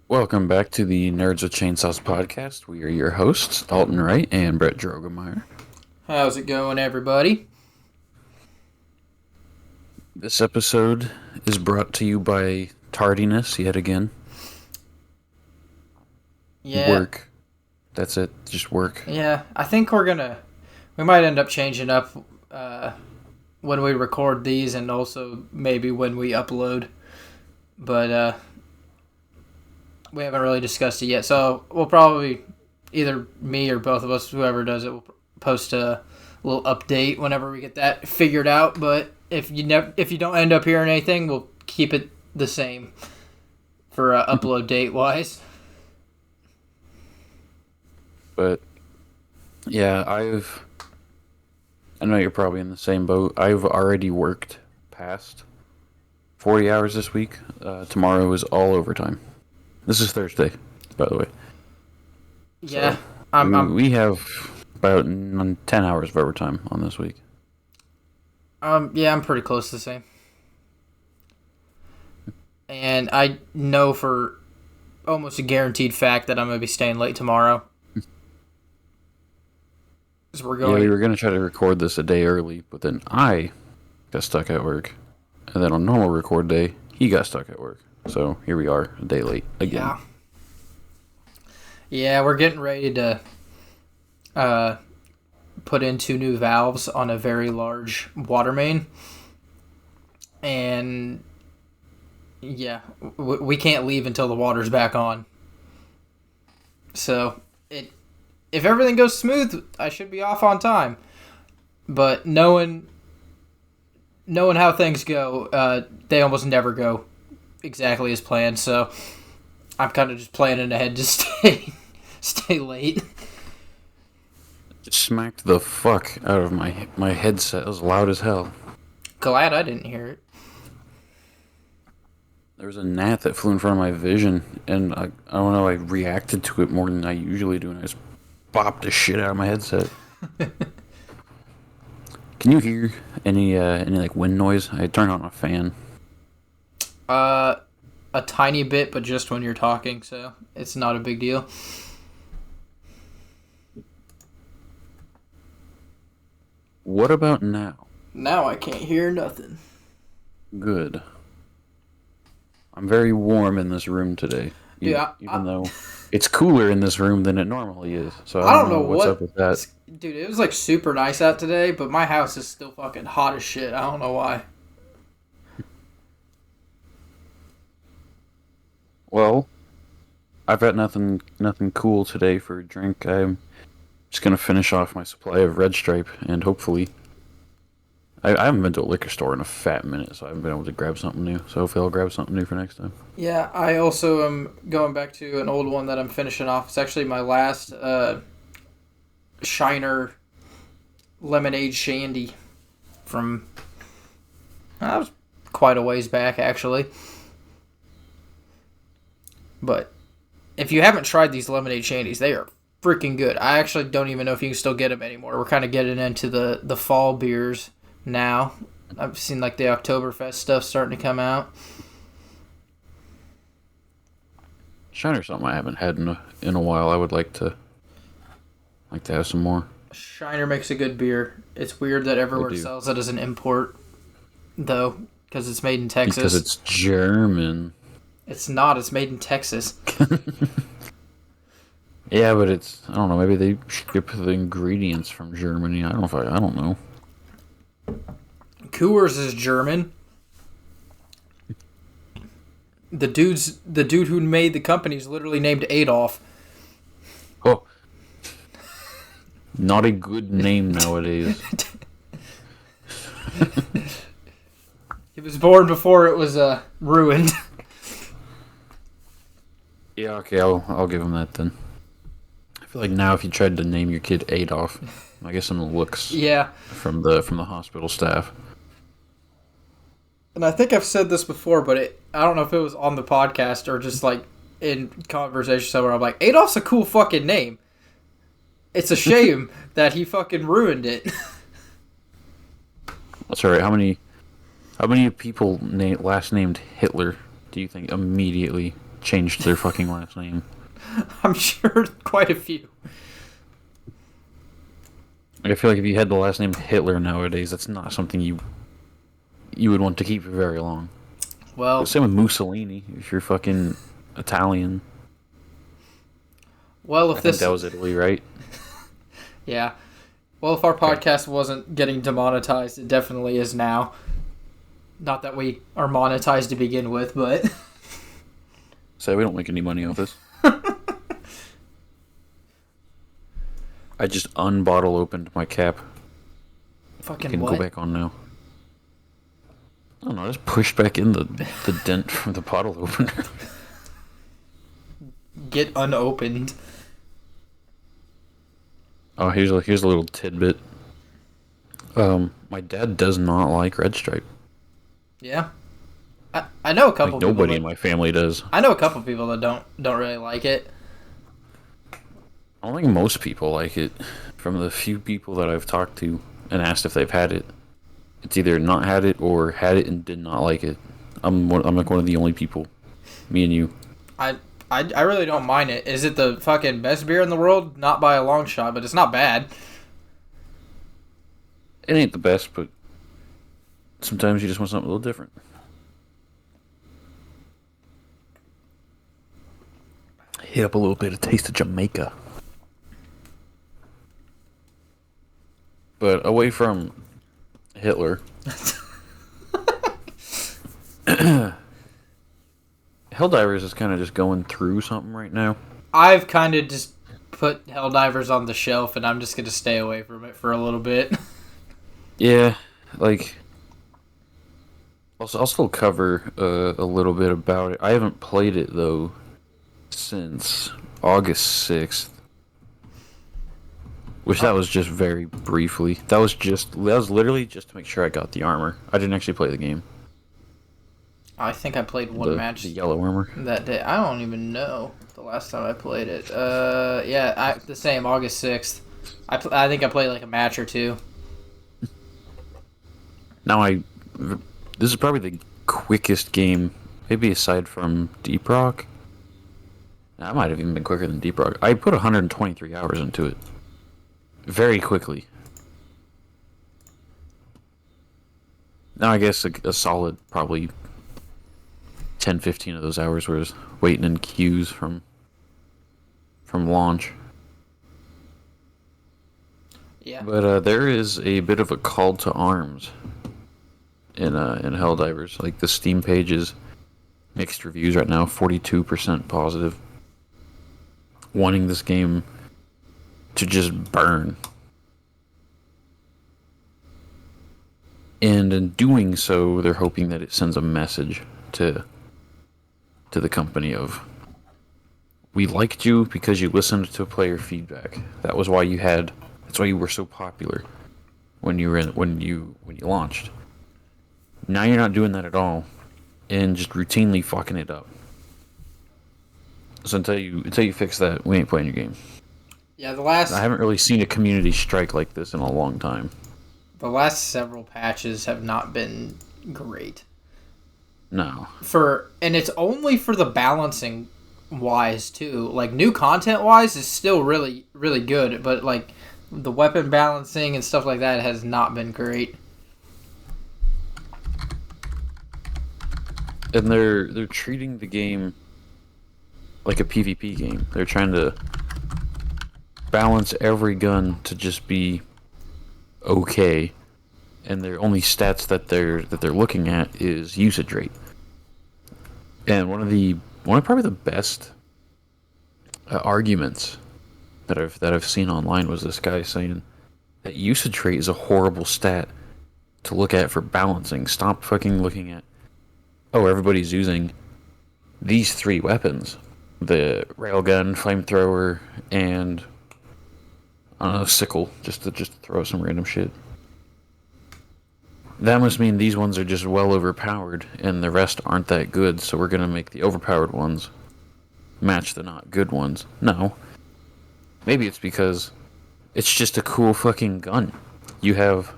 Welcome back to the Nerds with Chainsaws podcast. We are your hosts, Dalton Wright and Brett Drogemeyer. How's it going, everybody? This episode is brought to you by tardiness yet again. Yeah. Work. That's it. Just work. Yeah, I think we might end up changing up when we record these and also maybe when we upload. But we haven't really discussed it yet. So we'll probably, either me or both of us, whoever does it, will post a little update whenever we get that figured out. But if you don't end up hearing anything, we'll keep it the same for upload date wise. But yeah, I know you're probably in the same boat. I've already worked past 40 hours this week. Tomorrow is all overtime. This is Thursday, by the way. Yeah, so we have about 10 hours of overtime on this week. Yeah, I'm pretty close to the same. And I know for almost a guaranteed fact that I'm going to be staying late tomorrow. We were going to try to record this a day early, but then I got stuck at work. And then on normal record day, he got stuck at work. So here we are, a day late again. Yeah, we're getting ready to put in 2 new valves on a very large water main. And yeah, we can't leave until the water's back on. So if everything goes smooth, I should be off on time. But knowing how things go, they almost never go exactly as planned, so I'm kind of just planning ahead to stay late. Just smacked the fuck out of my headset. It was loud as hell. Glad I didn't hear it. There was a gnat that flew in front of my vision, and I don't know, I reacted to it more than I usually do, and I just bopped the shit out of my headset. Can you hear any like wind noise? I turned on a fan. A tiny bit, but just when you're talking, so it's not a big deal. What about now? Now I can't hear nothing. Good. I'm very warm in this room today. Dude, even though it's cooler in this room than it normally is. So I don't know what's up with that. Dude, it was like super nice out today, but my house is still fucking hot as shit. I don't know why. Well, I've got nothing cool today for a drink. I'm just gonna finish off my supply of Red Stripe, and hopefully, I haven't been to a liquor store in a fat minute, so I haven't been able to grab something new. So hopefully, I'll grab something new for next time. Yeah, I also am going back to an old one that I'm finishing off. It's actually my last Shiner lemonade shandy from that was quite a ways back, actually. But if you haven't tried these lemonade shandies, they are freaking good. I actually don't even know if you can still get them anymore. We're kind of getting into the fall beers now. I've seen like the Oktoberfest stuff starting to come out. Shiner's something I haven't had in a while. I would like to have some more. Shiner makes a good beer. It's weird that everywhere sells it as an import, though, because it's made in Texas. Because it's German. It's not. It's made in Texas. Yeah, but I don't know, maybe they ship the ingredients from Germany. I don't know. Coors is German. The dude who made the company is literally named Adolf. Oh. Not a good name nowadays. He was born before it was ruined. Yeah, okay, I'll give him that then. I feel like now if you tried to name your kid Adolf, I guess some looks from the hospital staff. And I think I've said this before, but I don't know if it was on the podcast or just like in conversation somewhere. I'm like, Adolf's a cool fucking name. It's a shame that he fucking ruined it. That's alright. How many people last named Hitler do you think immediately changed their fucking last name. I'm sure quite a few. I feel like if you had the last name Hitler nowadays, that's not something you would want to keep for very long. Well, But same with Mussolini. If you're fucking Italian, well, I if think this, that was Italy, right? yeah. Well, if our podcast wasn't getting demonetized, it definitely is now. Not that we are monetized to begin with, but So we don't make any money off this. I just unbottle opened my cap. fucking Can what? go back on now. I don't know. I just pushed back in the dent from the bottle opener. Get unopened. Oh, here's a little tidbit. My dad does not like Red Stripe. Yeah. I know a couple Like people nobody that, in my family does. I know a couple people that don't really like it. I don't think most people like it. From the few people that I've talked to and asked if they've had it, it's either not had it or had it and did not like it. I'm like one of the only people. Me and you. I really don't mind it. Is it the fucking best beer in the world? Not by a long shot, but it's not bad. It ain't the best, but sometimes you just want something a little different. Hit up a little bit of Taste of Jamaica. But away from Hitler, Helldivers is kind of just going through something right now. I've kind of just put Helldivers on the shelf, and I'm just going to stay away from it for a little bit. Yeah, like I'll still cover a little bit about it. I haven't played it though since August 6th. Which that was just very briefly. That was literally just to make sure I got the armor. I didn't actually play the game. I think I played one match The yellow armor. that day. I don't even know the last time I played it. The same, August 6th. I think I played like a match or two. Now this is probably the quickest game, maybe aside from Deep Rock. I might have even been quicker than Deep Rock. I put 123 hours into it. Very quickly. Now I guess a solid probably 10-15 of those hours was waiting in queues from launch. Yeah. But there is a bit of a call to arms in Helldivers. Like the Steam page is mixed reviews right now, 42% positive. Wanting this game to just burn. And in doing so, they're hoping that it sends a message to the company of, we liked you because you listened to player feedback. That's why you were so popular when you launched. Now you're not doing that at all and just routinely fucking it up. So until you fix that, we ain't playing your game. Yeah, I haven't really seen a community strike like this in a long time. The last several patches have not been great. No. And it's only for the balancing wise too. Like new content wise is still really, really good, but like the weapon balancing and stuff like that has not been great. And they're treating the game like a PvP game. They're trying to balance every gun to just be okay, and their only stats that they're looking at is usage rate. And one of probably the best arguments that I've seen online was this guy saying that usage rate is a horrible stat to look at for balancing. Stop fucking looking at, oh, everybody's using these three weapons: the railgun, flamethrower, and I don't know, sickle, just to throw some random shit. That must mean these ones are just well overpowered, and the rest aren't that good, so we're gonna make the overpowered ones match the not good ones. No. Maybe it's because it's just a cool fucking gun. You have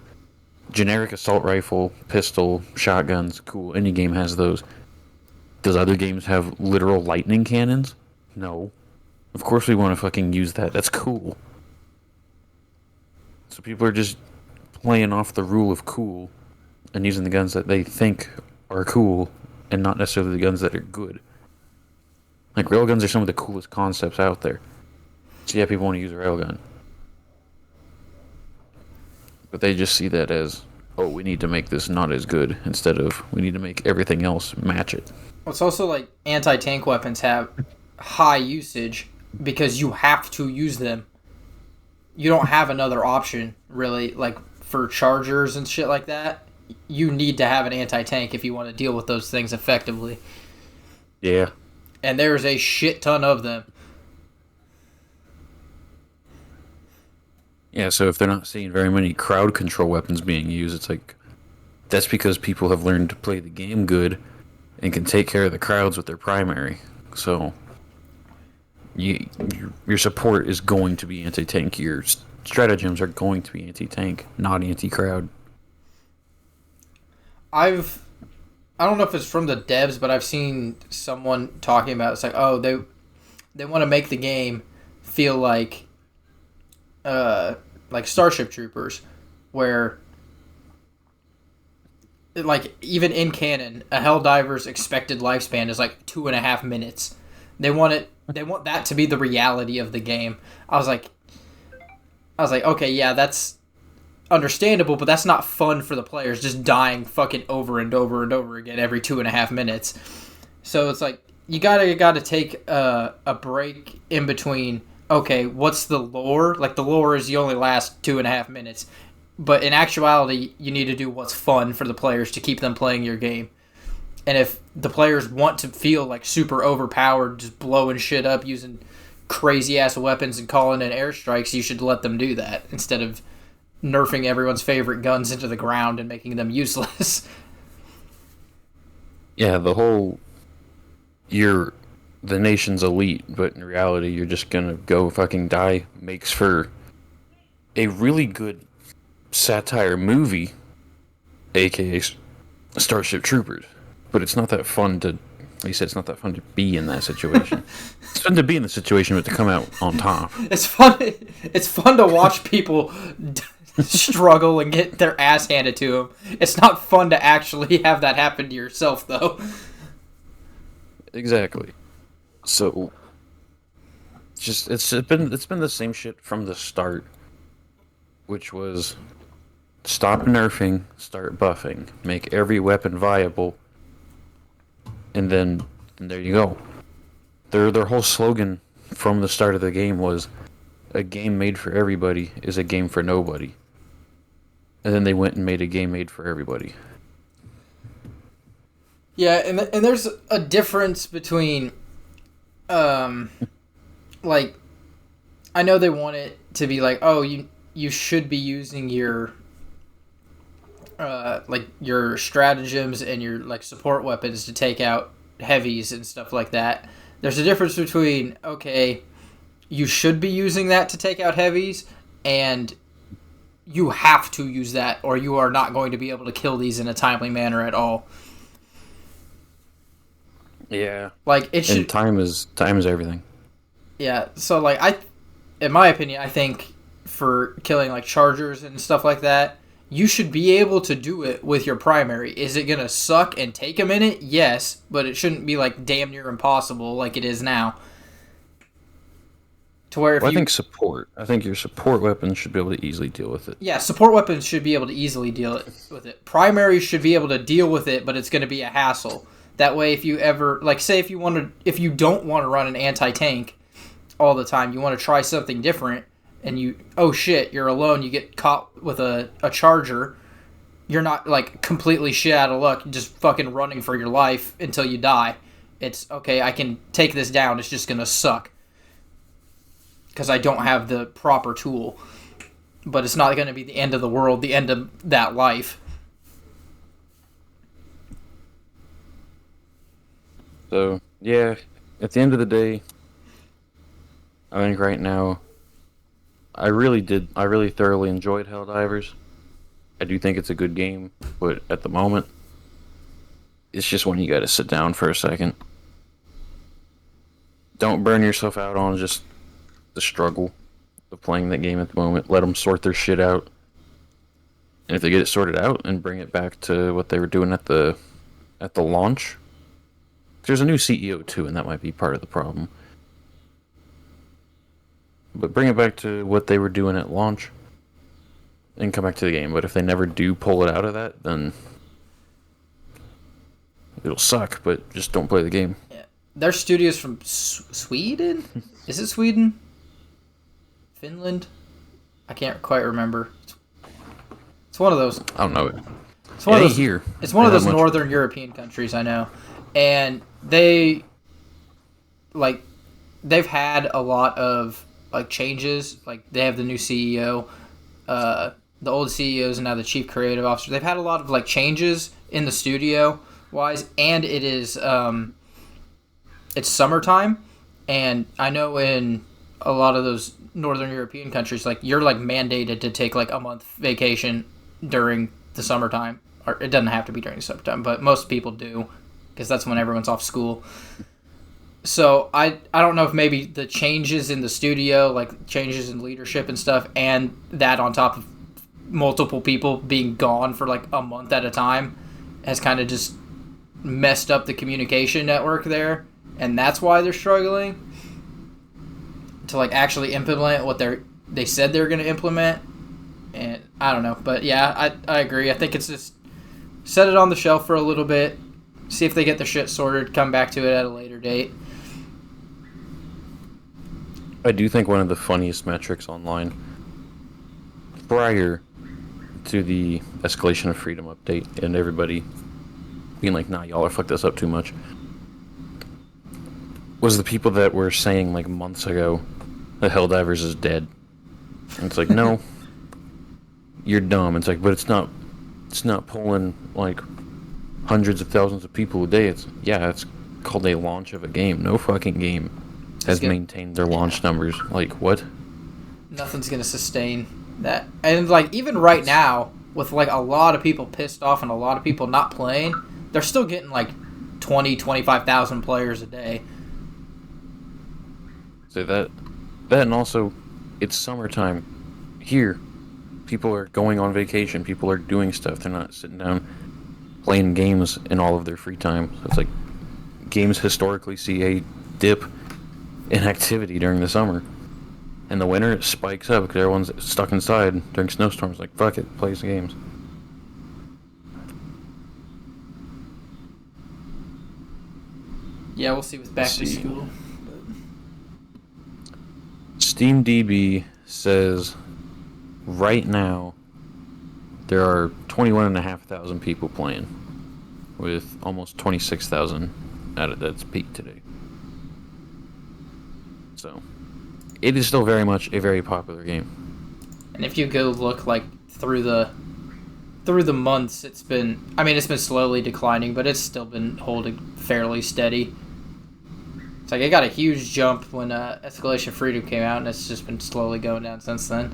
generic assault rifle, pistol, shotguns, cool, any game has those. Does other games have literal lightning cannons? No. Of course we want to fucking use that. That's cool. So people are just playing off the rule of cool and using the guns that they think are cool and not necessarily the guns that are good. Like, railguns are some of the coolest concepts out there. So yeah, people want to use a railgun. But they just see that as, oh, we need to make this not as good, instead of, we need to make everything else match it. It's also like anti-tank weapons have high usage because you have to use them. You don't have another option, really, like for chargers and shit like that. You need to have an anti-tank if you want to deal with those things effectively. Yeah. And there's a shit ton of them. Yeah, so if they're not seeing very many crowd control weapons being used, it's like, that's because people have learned to play the game good and can take care of the crowds with their primary. So your support is going to be anti-tank. Your stratagems are going to be anti-tank, not anti-crowd. I don't know if it's from the devs, but I've seen someone talking about it's like, oh, they want to make the game feel like Starship Troopers, where like even in canon, a Helldiver's expected lifespan is like 2.5 minutes. They want that to be the reality of the game. I was like, okay, yeah, that's understandable, but that's not fun for the players, just dying fucking over and over and over again every 2.5 minutes. So it's like you gotta take a break in between. Okay, what's the lore? Like, the lore is you only last 2.5 minutes, but in actuality, you need to do what's fun for the players to keep them playing your game. And if the players want to feel like super overpowered, just blowing shit up using crazy ass weapons and calling in airstrikes, you should let them do that instead of nerfing everyone's favorite guns into the ground and making them useless. Yeah, you're the nation's elite, but in reality, you're just gonna go fucking die, makes for a really good satire movie, aka Starship Troopers. But it's not that fun to, like you said, it's not that fun to be in that situation. It's fun to be in the situation, but to come out on top. It's fun. It's fun to watch people struggle and get their ass handed to them. It's not fun to actually have that happen to yourself, though. Exactly. So, it's been the same shit from the start, which was stop nerfing, start buffing, make every weapon viable, and then there you go. Their whole slogan from the start of the game was, "A game made for everybody is a game for nobody." And then they went and made a game made for everybody. Yeah, and there's a difference between, like, I know they want it to be like, oh, you should be using your, like, your stratagems and your, like, support weapons to take out heavies and stuff like that. There's a difference between, okay, you should be using that to take out heavies, and you have to use that, or you are not going to be able to kill these in a timely manner at all. Yeah. Like, it should... And time is everything. Yeah, so, like, in my opinion, I think for killing, like, chargers and stuff like that, you should be able to do it with your primary. Is it gonna suck and take a minute? Yes, but it shouldn't be, like, damn near impossible like it is now. To where if I think your support weapons should be able to easily deal with it. Yeah, support weapons should be able to easily deal with it. Primaries should be able to deal with it, but it's going to be a hassle. That way, if you ever, like, say if you don't want to run an anti-tank all the time, you want to try something different, and oh shit, you're alone, you get caught with a charger, you're not, like, completely shit out of luck, just fucking running for your life until you die. It's, okay, I can take this down, it's just going to suck. Because I don't have the proper tool. But it's not going to be the end of the world, the end of that life. So, yeah, at the end of the day, I think right now, I really thoroughly enjoyed Helldivers. I do think it's a good game, but at the moment, It's just when you gotta sit down for a second. Don't burn yourself out on just the struggle of playing that game at the moment. Let them sort their shit out. And if they get it sorted out and bring it back to what they were doing at the launch, there's a new CEO too, and that might be part of the problem. But bring it back to what they were doing at launch and come back to the game. But if they never do pull it out of that, then it'll suck, but just don't play the game. Yeah. Their studio's from Sweden? Is it Sweden? Finland? I can't quite remember. It's one of those. I don't know. It's one of those here. It's one of those northern European countries, I know. And they've had a lot of changes. Like they have the new CEO, the old CEO is now the chief creative officer. They've had a lot of changes in the studio wise, and it is it's summertime, and I know in a lot of those northern European countries, you're mandated to take a month vacation during the summertime. Or it doesn't have to be during the summertime, but most people do, because that's when everyone's off school. So I don't know if maybe the changes in the studio, changes in leadership and stuff, and that on top of multiple people being gone for a month at a time, has kind of just messed up the communication network there, and that's why they're struggling to actually implement what they said they were going to implement. And I don't know, but yeah, I agree. I think it's just set it on the shelf for a little bit, see if they get their shit sorted, come back to it at a later date. I do think one of the funniest metrics online prior to the Escalation of Freedom update and everybody being like, nah, y'all are fucked this up too much, was the people that were saying months ago that Helldivers is dead. And it's no, you're dumb. It's but it's not pulling hundreds of thousands of people a day. It's called a launch of a game. No fucking game has maintained their launch numbers. What? Nothing's gonna sustain that. And even right now, with a lot of people pissed off and a lot of people not playing, they're still getting 25,000 players a day. So that and also, it's summertime here. People are going on vacation. People are doing stuff. They're not sitting down playing games in all of their free time. So it's games historically see a dip in activity during the summer. In the winter, it spikes up because everyone's stuck inside during snowstorms. Fuck it, plays the games. Yeah, we'll see with back to school. SteamDB says right now there are 21,500 people playing, with almost 26,000 at its peak today. So it is still very much a very popular game. And if you go look through the months, it's been slowly declining, but it's still been holding fairly steady. It's it got a huge jump when Escalation Freedom came out, and it's just been slowly going down since then.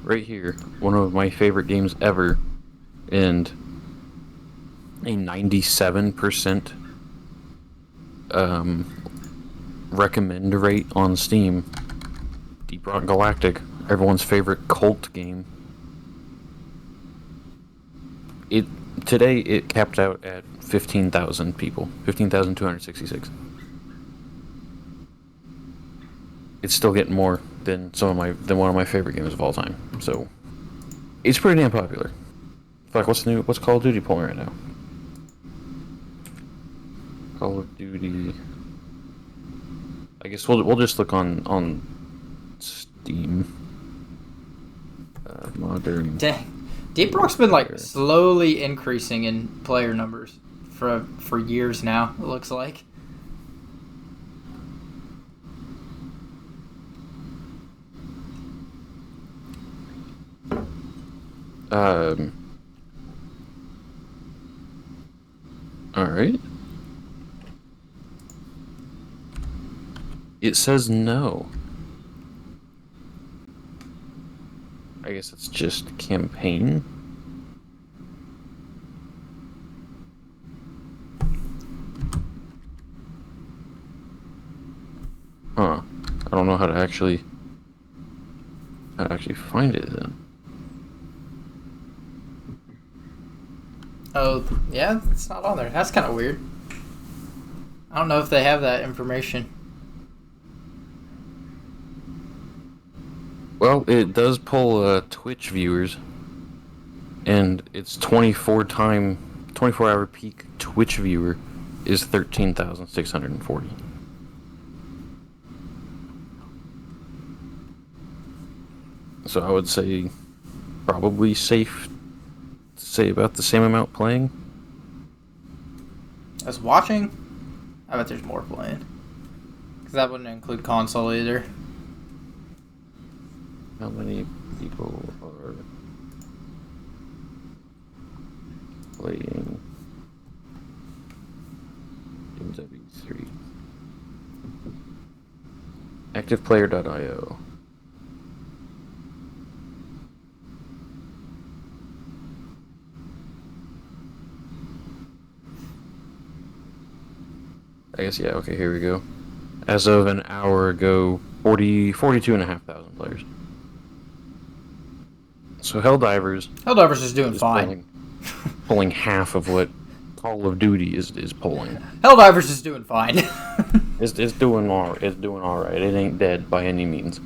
Right here, one of my favorite games ever, and a 97% recommend rate on Steam. Deep Rock Galactic, everyone's favorite cult game. Today it capped out at 15,000 people, 15,266. It's still getting more than one of my favorite games of all time. So it's pretty damn popular. What's Call of Duty pulling right now? Call of Duty. I guess we'll just look on Steam. Modern. Dang. Deep Rock's been slowly increasing in player numbers for years now, it looks like. Alright. It says no. I guess it's just campaign. Huh. I don't know how to actually find it then. Oh, yeah, it's not on there. That's kind of weird. I don't know if they have that information. Well, it does pull Twitch viewers, and its 24-hour peak Twitch viewer is 13,640. So I would say probably safe to say about the same amount playing. As watching, I bet there's more playing. Because that wouldn't include console either. How many people are playing MW3? ActivePlayer.io. I guess, yeah, okay, here we go. As of an hour ago, 42,500 players. So Helldivers Helldivers is doing is fine. pulling half of what Call of Duty is pulling. Helldivers is doing fine. It's doing all right. It ain't dead by any means.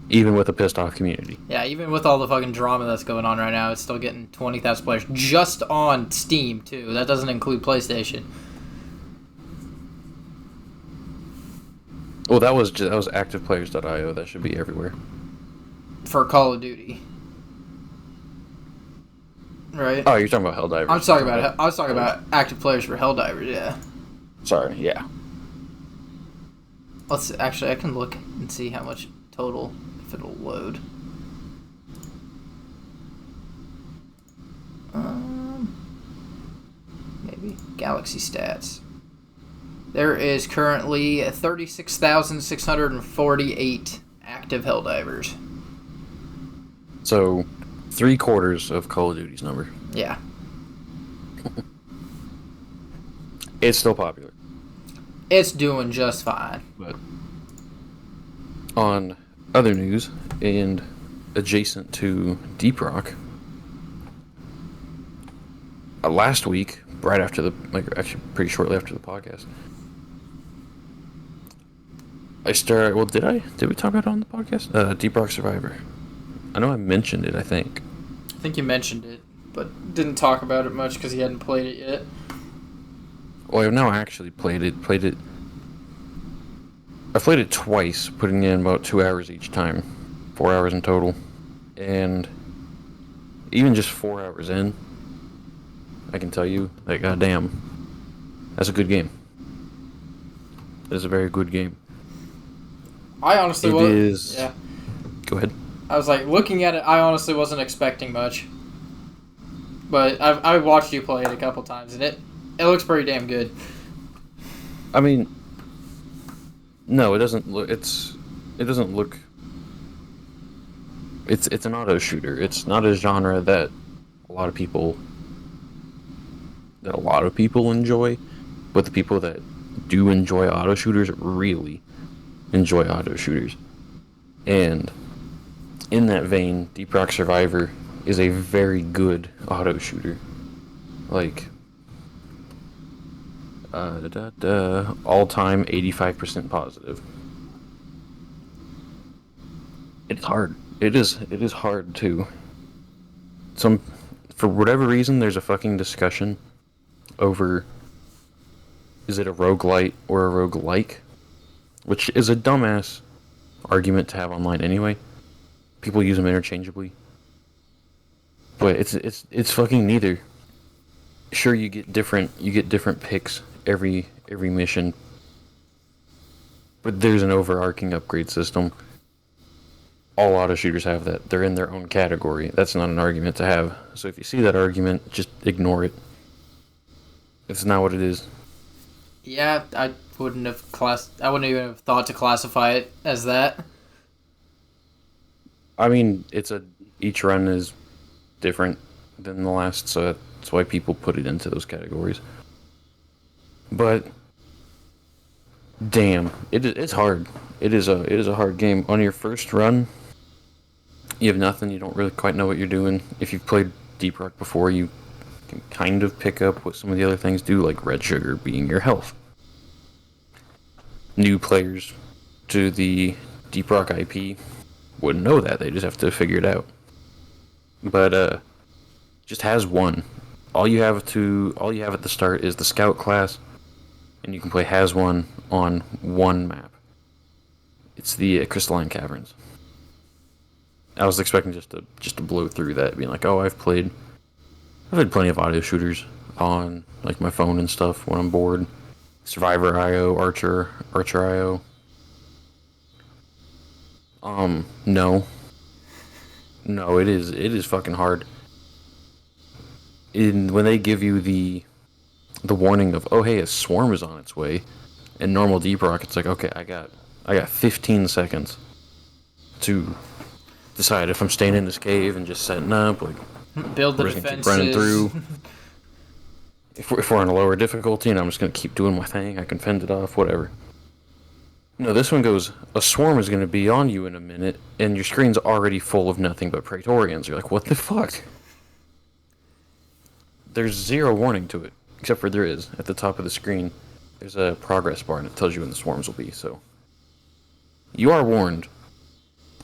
Even with a pissed off community. Yeah, even with all the fucking drama that's going on right now, it's still getting 20,000 players just on Steam too. That doesn't include PlayStation. Well, that was ActivePlayers.io. That should be everywhere. For Call of Duty. Right? Oh, you're talking about Helldivers. I was talking about active players for Helldivers, yeah. Sorry, yeah. Let's actually, I can look and see how much total, if it'll load. Maybe Galaxy stats. There is currently 36,648 active Helldivers. So, 3/4 of Call of Duty's number. Yeah. It's still popular. It's doing just fine. But on other news, and adjacent to Deep Rock, last week, right after actually pretty shortly after the podcast, did we talk about it on the podcast? Deep Rock Survivor. I know I mentioned it, I think. I think you mentioned it, but didn't talk about it much because you hadn't played it yet. Well, I've now actually played it. I've played it twice, putting in about 2 hours each time. 4 hours in total. And even just 4 hours in, I can tell you that, goddamn, that's a good game. It's a very good game. I honestly was. Yeah. Go ahead. I was like, looking at it, I honestly wasn't expecting much. But I've watched you play it a couple times, and it looks pretty damn good. I mean, no, it doesn't look. It doesn't look. It's an auto shooter. It's not a genre that a lot of people enjoy, but the people that do enjoy auto shooters really enjoy auto shooters. And in that vein, Deep Rock Survivor is a very good auto shooter. Like, all-time 85% positive. It's hard. It is hard too. For whatever reason, there's a fucking discussion over, is it a roguelite or a roguelike? Which is a dumbass argument to have online anyway. People use them interchangeably. But it's fucking neither. Sure, you get different picks every mission. But there's an overarching upgrade system. All auto shooters have that. They're in their own category. That's not an argument to have. So if you see that argument, just ignore it. It's not what it is. Yeah, I wouldn't even have thought to classify it as that. I mean, each run is different than the last, so that's why people put it into those categories. But damn, it's hard. It is a hard game. On your first run, you have nothing. You don't really quite know what you're doing. If you've played Deep Rock before, you can kind of pick up what some of the other things do, like red sugar being your health. New players to the Deep Rock IP wouldn't know that. They just have to figure it out. But just has one. All you have at the start is the scout class, and you can play has one on one map. It's the Crystalline Caverns. I was expecting just to blow through that, being like, oh, I've had plenty of audio shooters on like my phone and stuff when I'm bored. Survivor IO, Archer IO. No, no, it is fucking hard. When they give you the warning of, oh hey, a swarm is on its way, in normal Deep Rock, it's like, okay, I got 15 seconds to decide if I'm staying in this cave and just setting up, like Build the we're just gonna keep defenses. running through. If we're on a lower difficulty and I'm just gonna keep doing my thing, I can fend it off, whatever. No, this one goes, a swarm is gonna be on you in a minute, and your screen's already full of nothing but Praetorians. You're like, what the fuck? There's zero warning to it, except for there is at the top of the screen. There's a progress bar and it tells you when the swarms will be. So you are warned,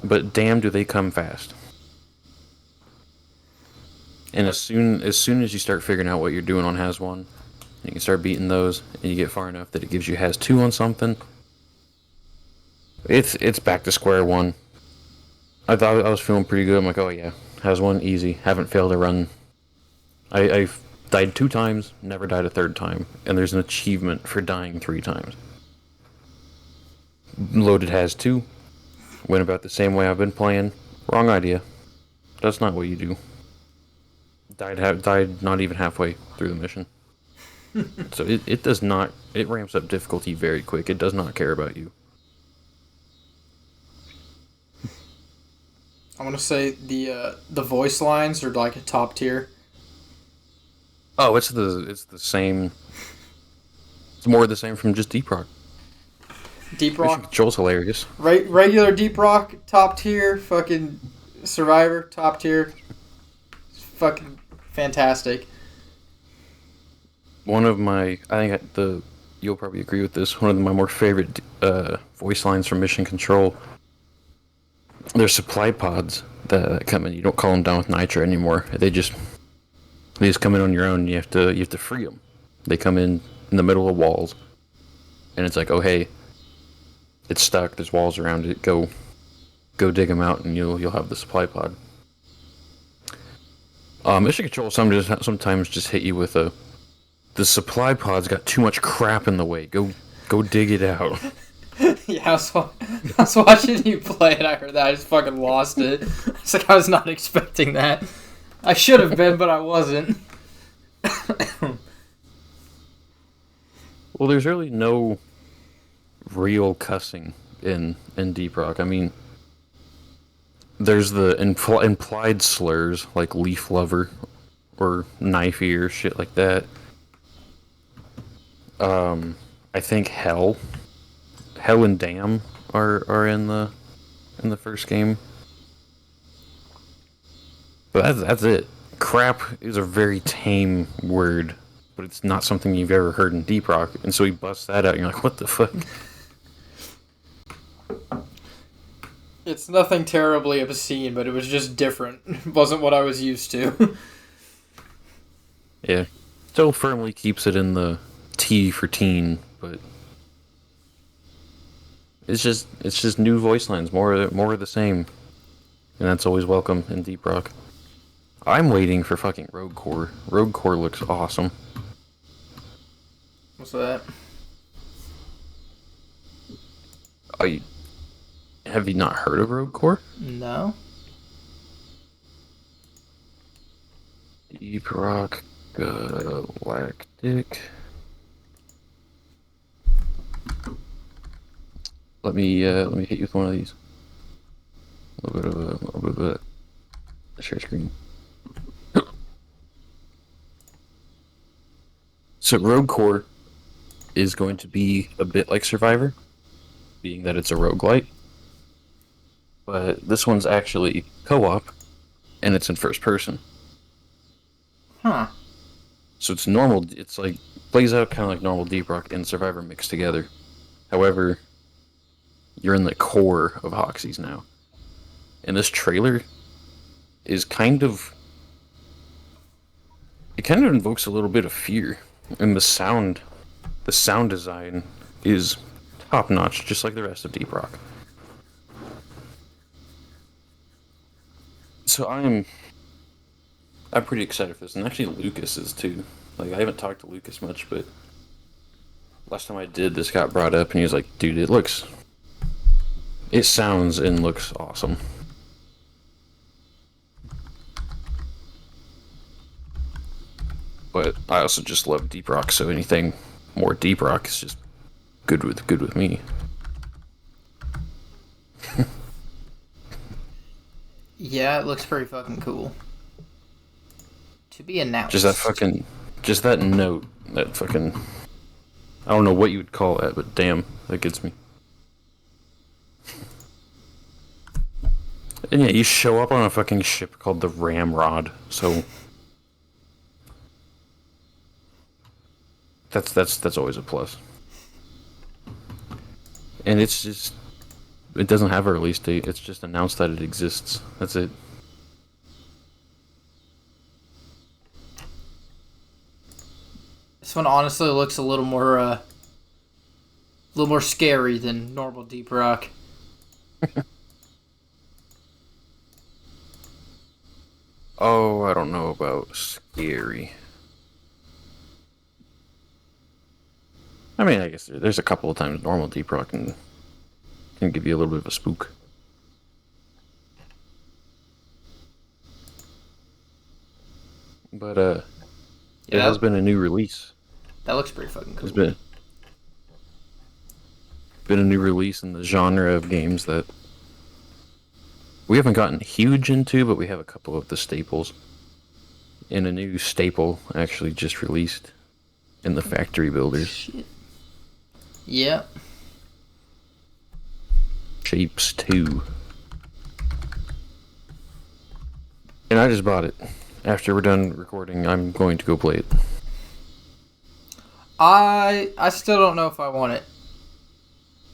but damn, do they come fast! And as soon as you start figuring out what you're doing on Has One, you can start beating those, and you get far enough that it gives you Has Two on something. It's back to square one. I thought I was feeling pretty good. I'm like, oh yeah, Has One easy. Haven't failed a run. I've died 2 times, never died a third time, and there's an achievement for dying 3 times. Loaded Has 2, went about the same way I've been playing. Wrong idea. That's not what you do. Died not even halfway through the mission. So it does not, it ramps up difficulty very quick. It does not care about you. I want to say the voice lines are like a top tier. Oh, it's the same. It's more the same from just Deep Rock. Deep Mission Rock, Control's hilarious. regular Deep Rock, top tier. Fucking Survivor, top tier. Fucking fantastic. One of my, I think you'll probably agree with this. One of my more favorite voice lines from Mission Control. There's supply pods that come in. You don't call them down with nitro anymore. They just come in on your own. You have to free them. They come in the middle of walls, and it's like, oh hey, it's stuck. There's walls around it. Go dig them out, and you'll have the supply pod. Mission Control sometimes just hit you with the supply pod's got too much crap in the way. Go dig it out. Yeah, I was watching you play and I heard that. I just fucking lost it. It's like I was not expecting that. I should have been, but I wasn't. Well, there's really no real cussing in Deep Rock. I mean, there's the implied slurs like leaf lover or knife ear, shit like that. I think hell and damn are in the first game. But that's it. Crap is a very tame word, but it's not something you've ever heard in Deep Rock, and so he busts that out, and you're like, what the fuck? It's nothing terribly obscene, but it was just different. It wasn't what I was used to. Yeah. Still firmly keeps it in the T for teen, but it's just new voice lines, more of the same. And that's always welcome in Deep Rock. I'm waiting for fucking Rogue Core. Rogue Core looks awesome. What's that? Have you not heard of Rogue Core? No. Deep Rock Galactic. Let me hit you with one of these. little bit of a share screen. So Rogue Core is going to be a bit like Survivor, being that it's a roguelite. But this one's actually co-op, and it's in first person. Huh. So it's normal. It's like plays out kind of like normal Deep Rock and Survivor mixed together. However, you're in the core of Hoxie's now, and this trailer is kind of it kind of invokes a little bit of fear, and the sound design is top notch, just like the rest of Deep Rock. So I'm pretty excited for this, and actually Lucas is too. Like I haven't talked to Lucas much, but last time I did, this got brought up, and he was like, "Dude, it sounds and looks awesome." But I also just love Deep Rock, so anything more Deep Rock is just good with me. Yeah, it looks pretty fucking cool. To be announced. Just that note, that fucking, I don't know what you would call that, but damn, that gets me. And yeah, you show up on a fucking ship called the Ramrod, so that's always a plus. And it doesn't have a release date. It's just announced that it exists. That's it. This one honestly looks a little more scary than normal Deep Rock. Oh, I don't know about scary. I mean, I guess there's a couple of times normal Deep Rock can give you a little bit of a spook. But Yeah, it has been a new release. That looks pretty fucking cool. There's been a new release in the genre of games that we haven't gotten huge into, but we have a couple of the staples. And a new staple actually just released in the Factory Builders. Shit. Yeah. Shapez 2. And I just bought it. After we're done recording, I'm going to go play it. I still don't know if I want it.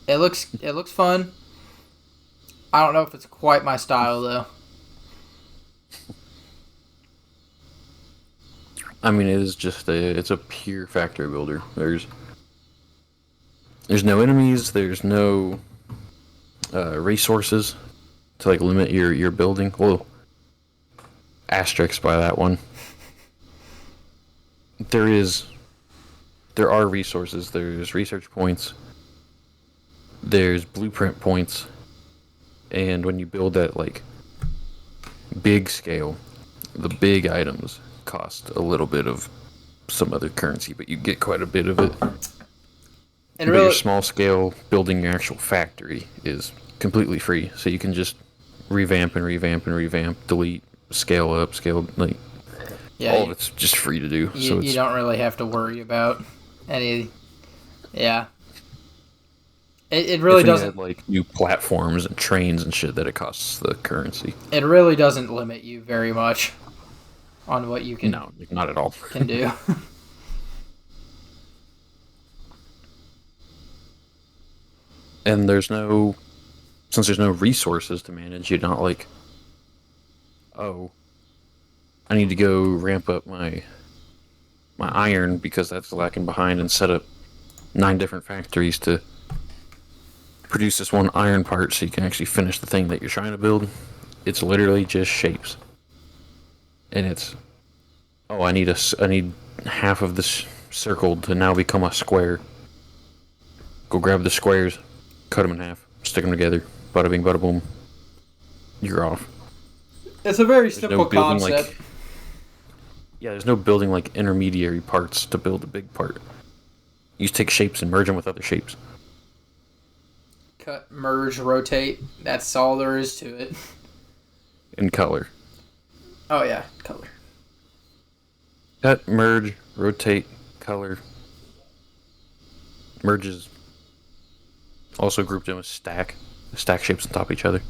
It looks fun. I don't know if it's quite my style though. I mean, it is just it's a pure factory builder. There's no enemies. There's no resources to like limit your building. Whoa, asterisks by that one. There are resources. There's research points. There's blueprint points, and when you build at like big scale, the big items cost a little bit of some other currency, but you get quite a bit of it. And but really, your small scale building your actual factory is completely free, so you can just revamp, delete, scale up, scale like yeah, all of it's just free to do. So you don't really have to worry about any. Yeah. It really doesn't had, like new platforms and trains and shit that it costs the currency. It really doesn't limit you very much on what you can. No, not at all. Can do. And since there's no resources to manage, you're not like, oh, I need to go ramp up my iron because that's lacking behind and set up 9 different factories to produce this one iron part so you can actually finish the thing that you're trying to build. It's literally just shapes. And it's, oh, I need half of this circle to now become a square. Go grab the squares, cut them in half, stick them together, bada bing, bada boom. You're off. It's a very simple concept. There's no building like intermediary parts to build a big part. You just take shapes and merge them with other shapes. cut, merge, rotate. That's all there is to it. In color. Oh yeah, color. Cut, merge, rotate, color. Merge is also grouped in with stack. Stack shapes on top of each other.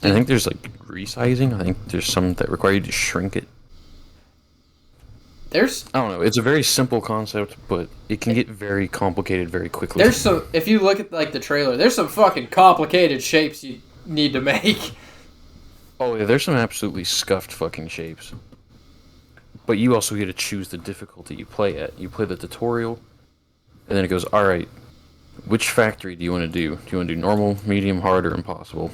I think there's like resizing. I think there's some that require you to shrink it. I don't know. It's a very simple concept, but it can get very complicated very quickly. If you look at like the trailer, there's some fucking complicated shapes you need to make. Oh yeah, there's some absolutely scuffed fucking shapes. But you also get to choose the difficulty you play at. You play the tutorial, and then it goes, alright, which factory do you want to do? Do you want to do normal, medium, hard, or impossible?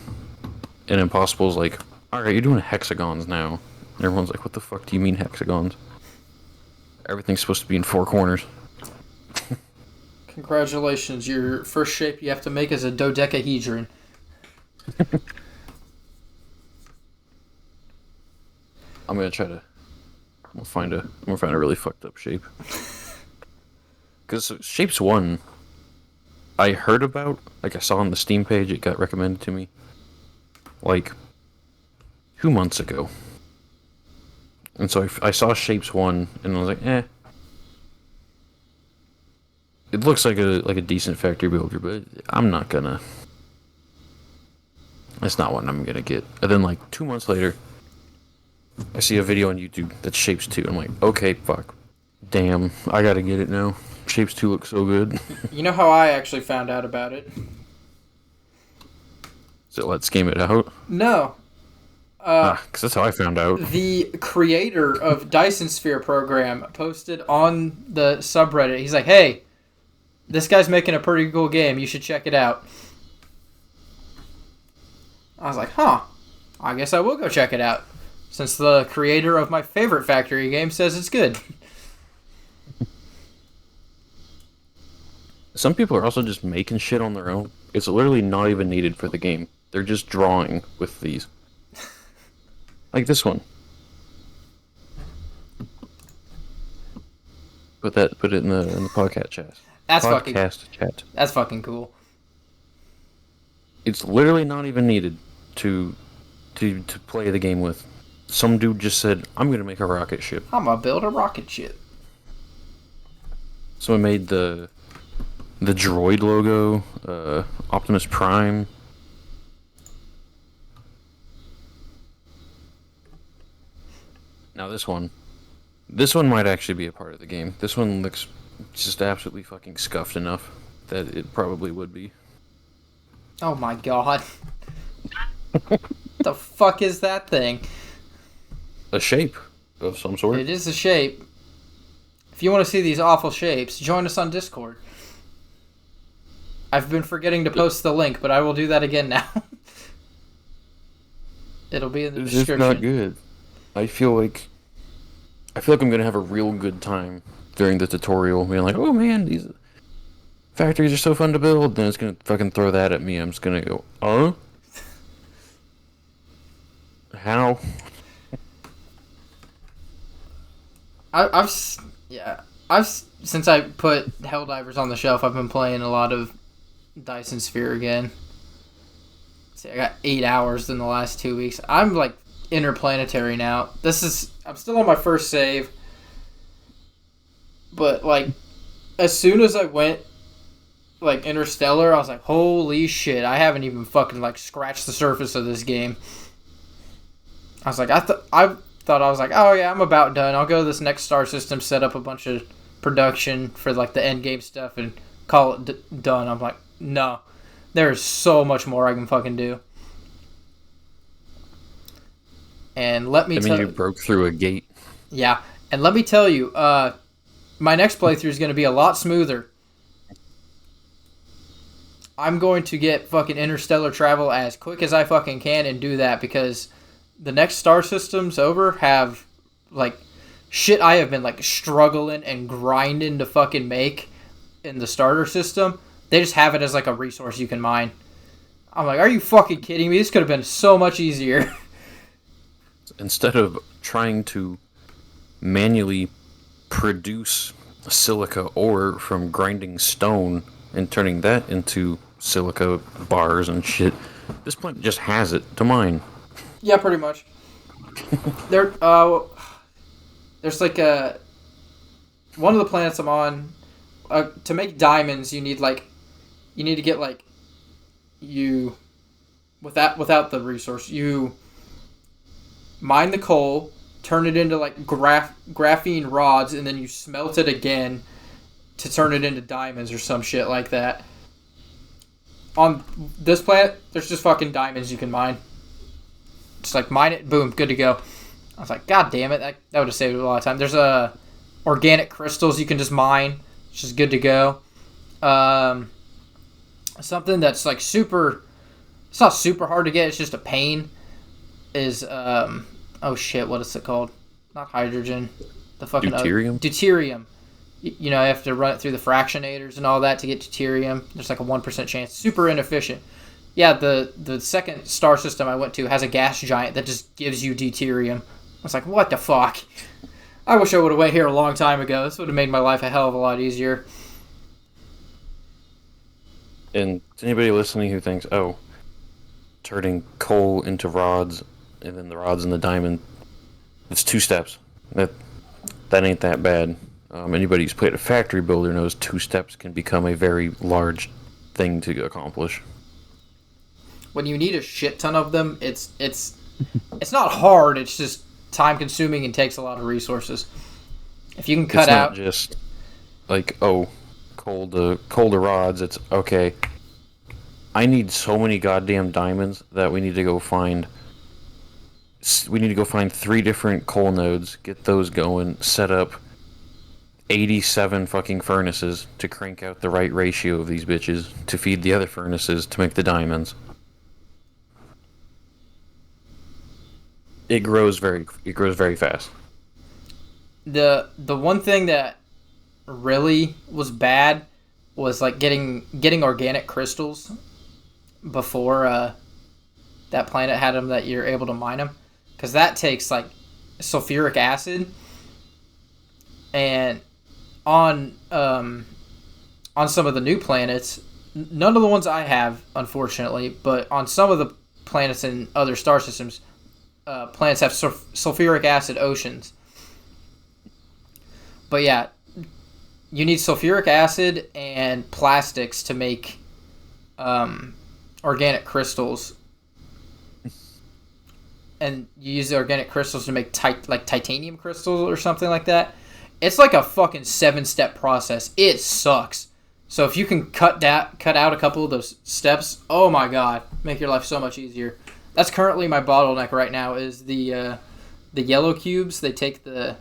And impossible's like, alright, you're doing hexagons now. And everyone's like, what the fuck do you mean hexagons? Everything's supposed to be in 4 corners. Congratulations, your first shape you have to make is a dodecahedron. I'm gonna find a really fucked up shape. Because Shapes 1, I heard about, like I saw on the Steam page, it got recommended to me, like, 2 months ago. And so I saw Shapes 1, and I was like, eh. It looks like a decent factory builder, but I'm not gonna... That's not what I'm gonna get. And then, like, 2 months later, I see a video on YouTube that's Shapes 2. I'm like, okay, fuck. Damn, I gotta get it now. Shapes 2 looks so good. You know how I actually found out about it? So let's game it out? No. Because that's how I found out. The creator of Dyson Sphere program posted on the subreddit. He's like, hey, this guy's making a pretty cool game. You should check it out. I was like, huh. I guess I will go check it out. Since the creator of my favorite factory game says it's good. Some people are also just making shit on their own. It's literally not even needed for the game. They're just drawing with these. Like this one. Put it in the podcast chat. Chat. That's fucking cool. It's literally not even needed to play the game with. Some dude just said, I'm gonna make a rocket ship. I'm gonna build a rocket ship. Someone made the droid logo, Optimus Prime. Now this one might actually be a part of the game. This one looks just absolutely fucking scuffed enough that it probably would be. Oh my god. The fuck is that thing? A shape of some sort. It is a shape. If you want to see these awful shapes, join us on Discord. I've been forgetting to post the link, but I will do that again now. It'll be in the description. It's not good. I feel like I'm gonna have a real good time during the tutorial, being like, oh man, these factories are so fun to build, then it's gonna fucking throw that at me. I'm just gonna go, how? Since I put Helldivers on the shelf, I've been playing a lot of Dyson Sphere again. See, I got 8 hours in the last 2 weeks. I'm like interplanetary now. I'm still on my first save, but like as soon as I went like Interstellar, I was like, holy shit, I haven't even fucking like scratched the surface of this game. I was like, I thought I was like, oh yeah, I'm about done. I'll go to this next star system, set up a bunch of production for like the end game stuff, and call it done. I'm like, no, there's so much more I can fucking do. And let me tell you, you broke through a gate. Yeah, and let me tell you, my next playthrough is going to be a lot smoother. I'm going to get fucking interstellar travel as quick as I fucking can and do that, because the next star systems over have like shit I have been like struggling and grinding to fucking make in the starter system. They just have it as like a resource you can mine. I'm like, are you fucking kidding me? This could have been so much easier. Instead of trying to manually produce silica ore from grinding stone and turning that into silica bars and shit. This planet just has it to mine. Yeah, pretty much. There, there's like a one of the planets I'm on. To make diamonds, you need to get like you without the resource. You mine the coal, turn it into like graphene rods, and then you smelt it again to turn it into diamonds or some shit like that. On this planet, there's just fucking diamonds you can mine. Just like mine it, boom, good to go. I was like, God damn it, that would have saved a lot of time. There's organic crystals you can just mine, which is good to go. Something that's like super, it's not super hard to get, it's just a pain, is, oh shit, what is it called? Not hydrogen. The fucking Deuterium? Deuterium. You know, you have to run it through the fractionators and all that to get deuterium. There's like a 1% chance. Super inefficient. Yeah, the second star system I went to has a gas giant that just gives you deuterium. I was like, what the fuck? I wish I would have went here a long time ago. This would have made my life a hell of a lot easier. And to anybody listening who thinks, oh, turning coal into rods and then the rods in the diamond, it's 2 steps. That ain't that bad. Anybody who's played a factory builder knows 2 steps can become a very large thing to accomplish. When you need a shit ton of them, it's not hard. It's just time consuming and takes a lot of resources. If you can cut out, it's not just like, oh, coal to rods. It's okay. I need so many goddamn diamonds that we need to go find. We need to go find 3 different coal nodes, get those going, set up 87 fucking furnaces to crank out the right ratio of these bitches to feed the other furnaces to make the diamonds. It grows very fast. The one thing that really was bad was like getting organic crystals before that planet had them that you're able to mine them, because that takes like sulfuric acid, and on some of the new planets, none of the ones I have, unfortunately, but on some of the planets in other star systems, planets have sulfuric acid oceans. But yeah, you need sulfuric acid and plastics to make organic crystals. And you use the organic crystals to make like titanium crystals or something like that. It's like a fucking 7-step process. It sucks. So if you can cut out a couple of those steps, oh my god, make your life so much easier. That's currently my bottleneck right now, is the yellow cubes. They take the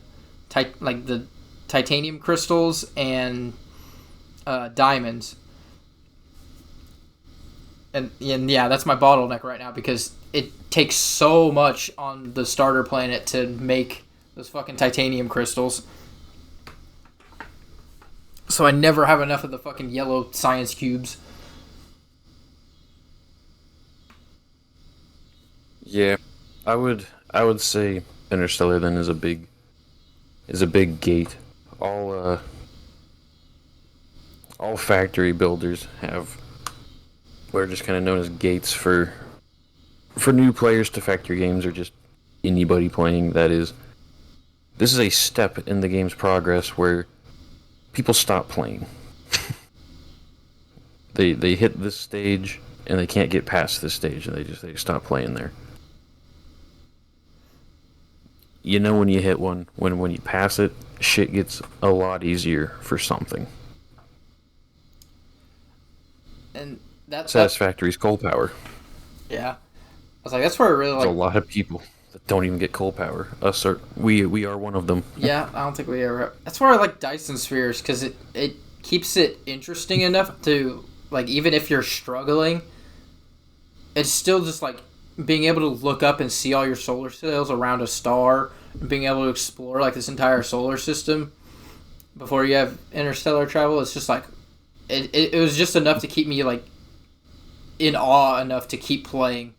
titanium crystals and diamonds. And yeah, that's my bottleneck right now, because it takes so much on the starter planet to make those fucking titanium crystals. So I never have enough of the fucking yellow science cubes. Yeah, I would say Interstellar then is a big gate. All factory builders have what are just kind of known as gates for new players to factory games, or just anybody playing. This is a step in the game's progress where people stop playing. They hit this stage and they can't get past this stage, and they stop playing there. You know when you hit one, when you pass it, shit gets a lot easier for something. And that's Satisfactory's coal power. Yeah. I was like, that's where I really like. There's a lot of people that don't even get coal power. We are one of them. Yeah, I don't think we ever. That's where I like Dyson spheres, because it keeps it interesting enough to, like, even if you're struggling, it's still just like being able to look up and see all your solar sails around a star, and being able to explore like this entire solar system before you have interstellar travel. It's just like it was just enough to keep me like in awe enough to keep playing,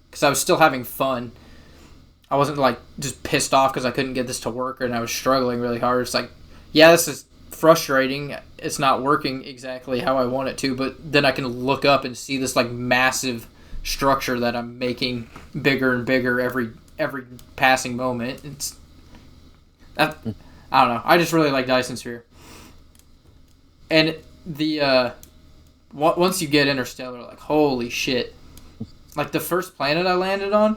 because I was still having fun. I wasn't like just pissed off because I couldn't get this to work and I was struggling really hard. It's like, yeah, this is frustrating. It's not working exactly how I want it to, but then I can look up and see this like massive structure that I'm making bigger and bigger every passing moment. I don't know. I just really like Dyson Sphere. And the once you get Interstellar, like holy shit! Like the first planet I landed on,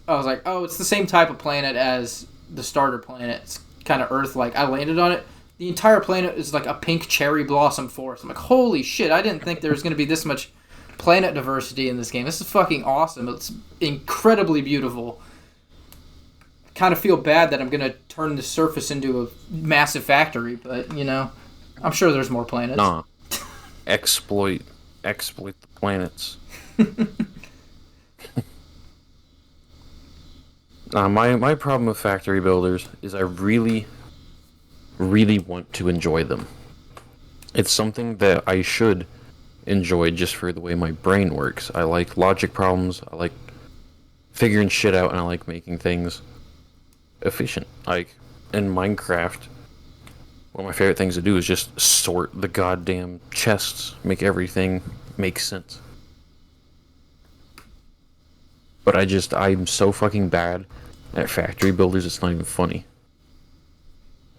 I was like, oh, it's the same type of planet as the starter planet. It's kind of Earth-like. I landed on it. The entire planet is like a pink cherry blossom forest. I'm like, holy shit! I didn't think there was gonna be this much planet diversity in this game. This is fucking awesome. It's incredibly beautiful. Kind of feel bad that I'm gonna turn the surface into a massive factory, but you know, I'm sure there's more planets. Nah. Exploit the planets. My problem with factory builders is I really, really want to enjoy them. It's something that I should enjoy just for the way my brain works. I like logic problems, I like figuring shit out, and I like making things efficient. Like, in Minecraft, one of my favorite things to do is just sort the goddamn chests, make everything make sense. But I'm so fucking bad at factory builders, it's not even funny.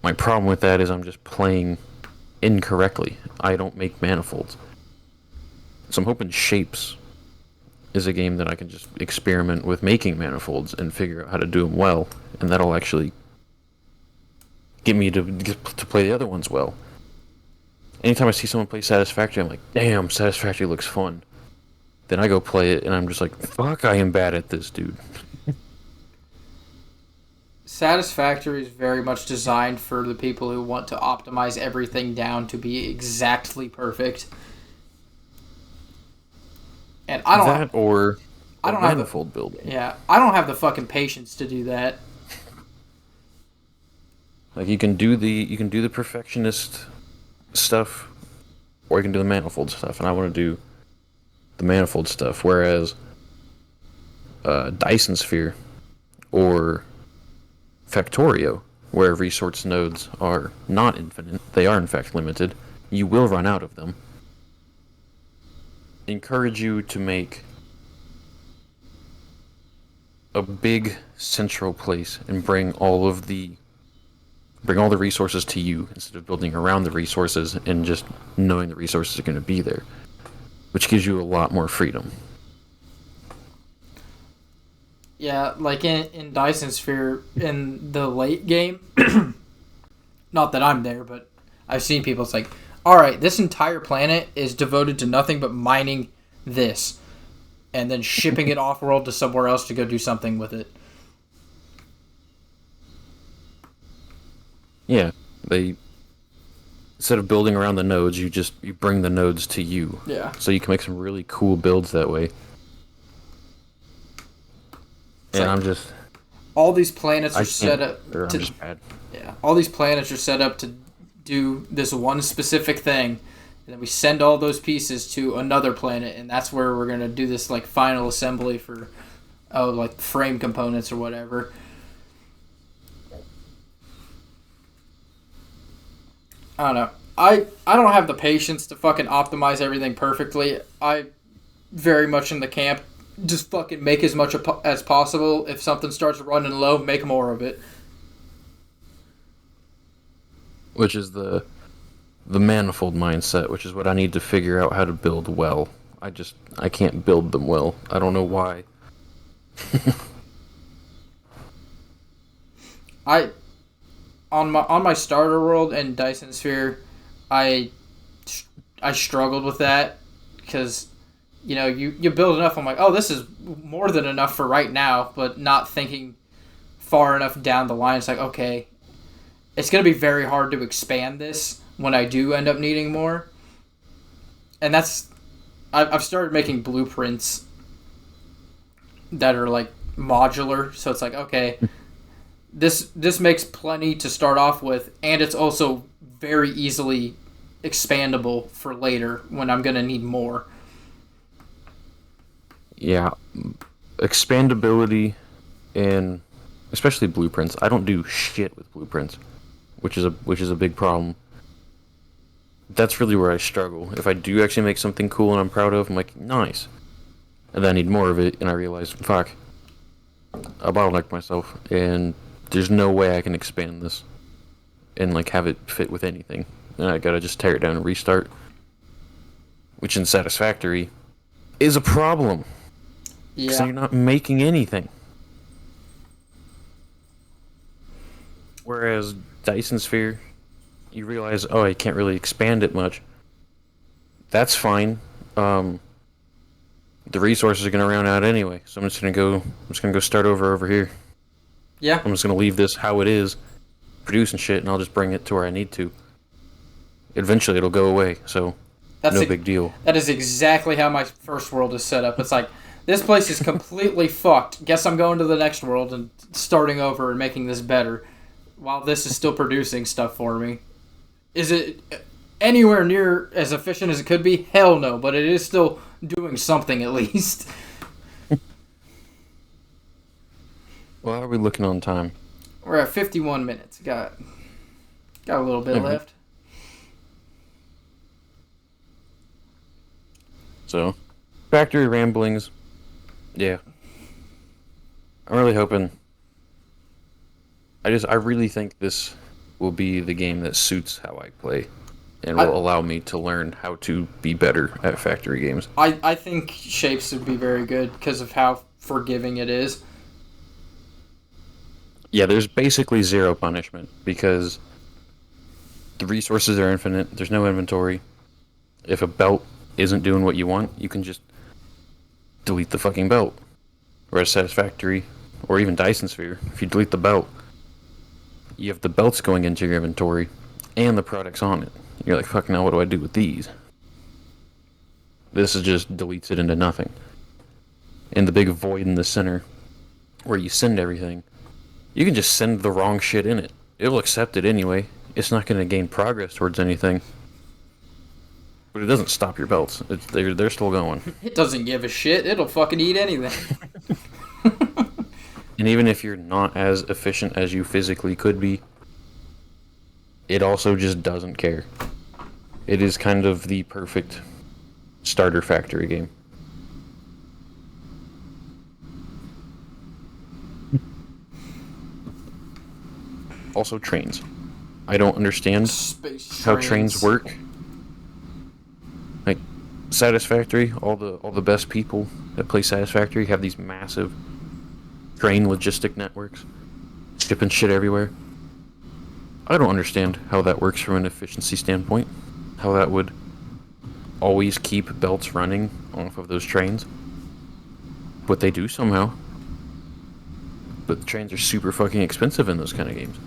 My problem with that is I'm just playing incorrectly. I don't make manifolds. So I'm hoping Shapes is a game that I can just experiment with making manifolds and figure out how to do them well, and that'll actually get me to play the other ones well. Anytime I see someone play Satisfactory, I'm like, damn, Satisfactory looks fun. Then I go play it, and I'm just like, fuck, I am bad at this, dude. Satisfactory is very much designed for the people who want to optimize everything down to be exactly perfect. And I don't manifold building. Yeah, I don't have the fucking patience to do that. Like you can do the perfectionist stuff, or you can do the manifold stuff, and I want to do the manifold stuff. Whereas Dyson Sphere or Factorio, where resource nodes are not infinite, they are in fact limited. You will run out of them. Encourage you to make a big central place and bring all the resources to you instead of building around the resources and just knowing the resources are going to be there, which gives you a lot more freedom. Yeah, like in Dyson Sphere in the late game, not that I'm there, but I've seen people, it's like, alright, this entire planet is devoted to nothing but mining this, and then shipping it off-world to somewhere else to go do something with it. Yeah, instead of building around the nodes, you bring the nodes to you. Yeah. So you can make some really cool builds that way. All these planets are set up I'm just bad. Yeah, all these planets are set up to do this one specific thing, and then we send all those pieces to another planet, and that's where we're gonna do this like final assembly for, like frame components or whatever. I don't know. I don't have the patience to fucking optimize everything perfectly. I very much in the camp, just fucking make as much as possible. If something starts running low, make more of it. Which is the manifold mindset, which is what I need to figure out how to build well. I can't build them well. I don't know why. On my starter world and Dyson Sphere, I struggled with that because, you know, you build enough. I'm like, oh, this is more than enough for right now, but not thinking far enough down the line. It's like, okay, it's gonna be very hard to expand this when I do end up needing more. And I've started making blueprints that are like modular, so it's like, okay, this makes plenty to start off with, and it's also very easily expandable for later when I'm gonna need more. Yeah, expandability and especially blueprints. I don't do shit with blueprints, which is a big problem. that's really where I struggle. If I do actually make something cool and I'm proud of, I'm like, nice. And then I need more of it, and I realize, fuck, I bottlenecked myself, and there's no way I can expand this and like have it fit with anything. And I gotta just tear it down and restart, which in Satisfactory is a problem. Because Yeah. you're not making anything. Whereas Dyson Sphere, you realize, oh, I can't really expand it much. That's fine. The resources are gonna run out anyway, so I'm just gonna go start over here. Yeah. I'm just gonna leave this how it is, producing shit, and I'll just bring it to where I need to. Eventually, it'll go away, so no big deal. That is exactly how my first world is set up. It's like, this place is completely fucked. Guess I'm going to the next world and starting over and making this better, while this is still producing stuff for me. Is it anywhere near as efficient as it could be? Hell no, but it is still doing something at least. Well, how are we looking on time? We're at 51 minutes. Got a little bit left. So, factory ramblings. Yeah. I'm really hoping. I really think this will be the game that suits how I play, and will allow me to learn how to be better at factory games. I think Shapes would be very good because of how forgiving it is. Yeah, there's basically zero punishment because the resources are infinite. There's no inventory. If a belt isn't doing what you want, you can just delete the fucking belt. Whereas Satisfactory, or even Dyson Sphere, if you delete the belt, you have the belts going into your inventory and the products on it. You're like, fuck, now what do I do with these? This is just deletes it into nothing. And the big void in the center, where you send everything, you can just send the wrong shit in it. It'll accept it anyway. It's not going to gain progress towards anything. But it doesn't stop your belts. They're still going. It doesn't give a shit. It'll fucking eat anything. And even if you're not as efficient as you physically could be, it also just doesn't care. It is kind of the perfect starter factory game. Also, trains. I don't understand how trains work. Like, Satisfactory, all the best people that play Satisfactory have these massive train logistic networks, shipping shit everywhere. I don't understand how that works from an efficiency standpoint. How that would always keep belts running off of those trains. But they do somehow. But the trains are super fucking expensive in those kind of games.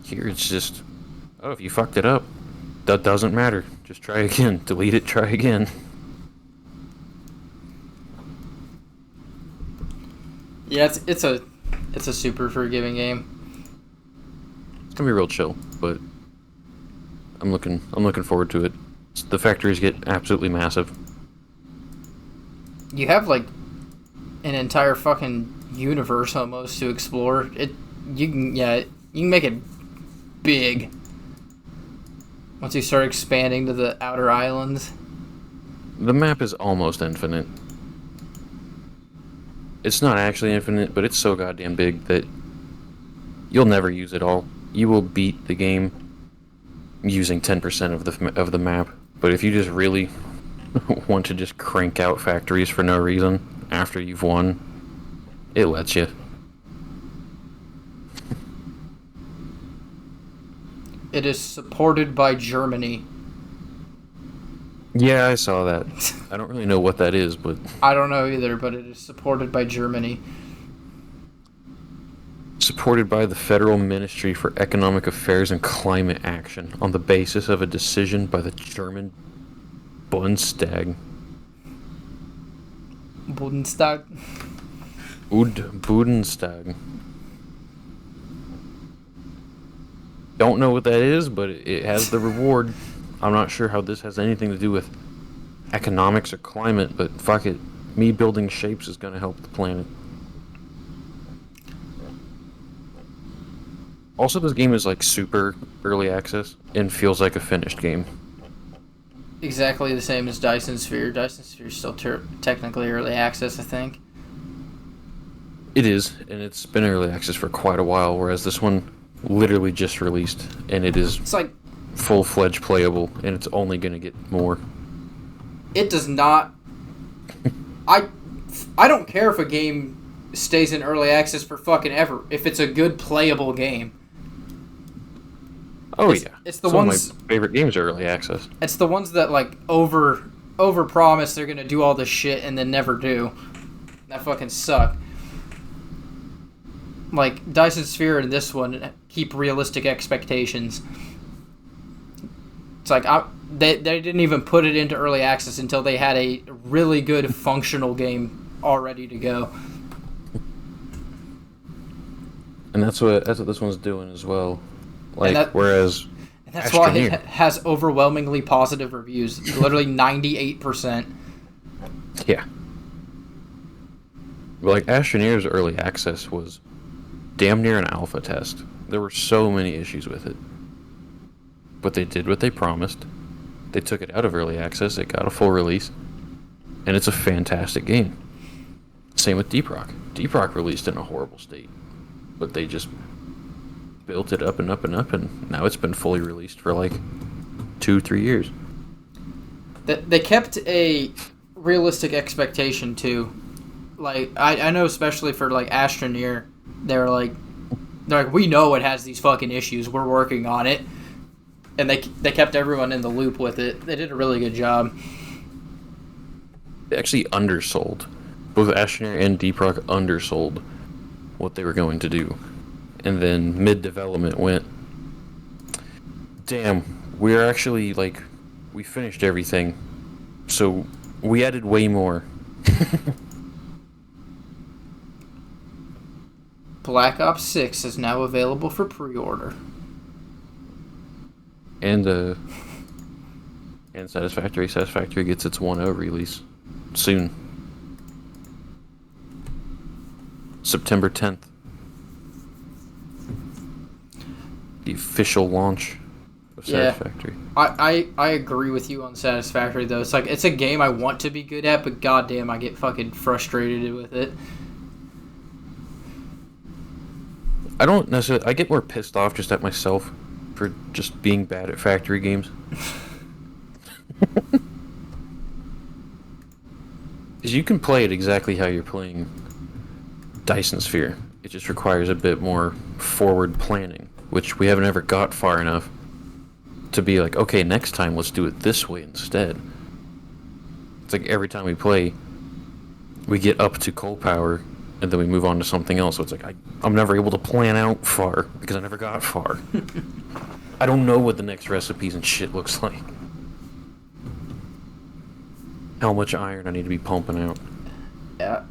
Here it's just, oh, if you fucked it up, that doesn't matter. Just try again. Delete it, try again. Yeah, it's a super forgiving game. It's gonna be real chill, but I'm looking forward to it. The factories get absolutely massive. You have like an entire fucking universe almost to explore. You can make it big once you start expanding to the outer islands. The map is almost infinite. It's not actually infinite, but it's so goddamn big that you'll never use it all. You will beat the game using 10% of the map. But if you just really want to just crank out factories for no reason after you've won, it lets you. It is supported by Germany. Yeah, I saw that. I don't really know what that is, but I don't know either, but it is supported by Germany. Supported by the Federal Ministry for Economic Affairs and Climate Action on the basis of a decision by the German Bundestag. Bundestag? Bundestag. Don't know what that is, but it has the reward. I'm not sure how this has anything to do with economics or climate, but fuck it. Me building shapes is going to help the planet. Also, this game is like super early access and feels like a finished game. Exactly the same as Dyson Sphere. Dyson Sphere is still technically early access, I think. It is, and it's been early access for quite a while, whereas this one literally just released, and it is It's like full-fledged playable, and it's only going to get more. it does not. I don't care if a game stays in early access for fucking ever if it's a good playable game. Oh It's- yeah, it's the some ones- of my favorite games are early access. It's the ones that like over promise they're gonna do all this shit and then never do. That fucking suck. Like Dyson Sphere and this one keep realistic expectations. It's like they didn't even put it into early access until they had a really good functional game all ready to go. And that's what this one's doing as well. Like, that- whereas And that's why it Astroneer. has overwhelmingly positive reviews. Literally 98%. Yeah. But like Astroneer's early access was damn near an alpha test. There were so many issues with it. But they did what they promised. They took it out of early access, it got a full release, and it's a fantastic game. Same with Deep Rock. Deep Rock released in a horrible state. But they just built it up and up and up, and now it's been fully released for like 2-3 years. They kept a realistic expectation too. Like I know, especially for like Astroneer, they're like we know it has these fucking issues. We're working on it, and they kept everyone in the loop with it. They did a really good job. They actually undersold. Both Astroneer and Deep Rock undersold what they were going to do. And then mid-development went, damn, we're actually, like, we finished everything, so we added way more. Black Ops 6 is now available for pre-order. And Satisfactory. Satisfactory gets its 1.0 release soon. September 10th. The official launch of Yeah. Satisfactory. I agree with you on Satisfactory though. It's like it's a game I want to be good at, but goddamn, I get fucking frustrated with it. I don't necessarily. I get more pissed off just at myself for just being bad at factory games. Because you can play it exactly how you're playing Dyson Sphere. It just requires a bit more forward planning, which we haven't ever got far enough to be like, okay, next time let's do it this way instead. It's like every time we play, we get up to coal power, and then we move on to something else. So it's like, I'm never able to plan out far, because I never got far. I don't know what the next recipes and shit looks like. How much iron I need to be pumping out. Yeah.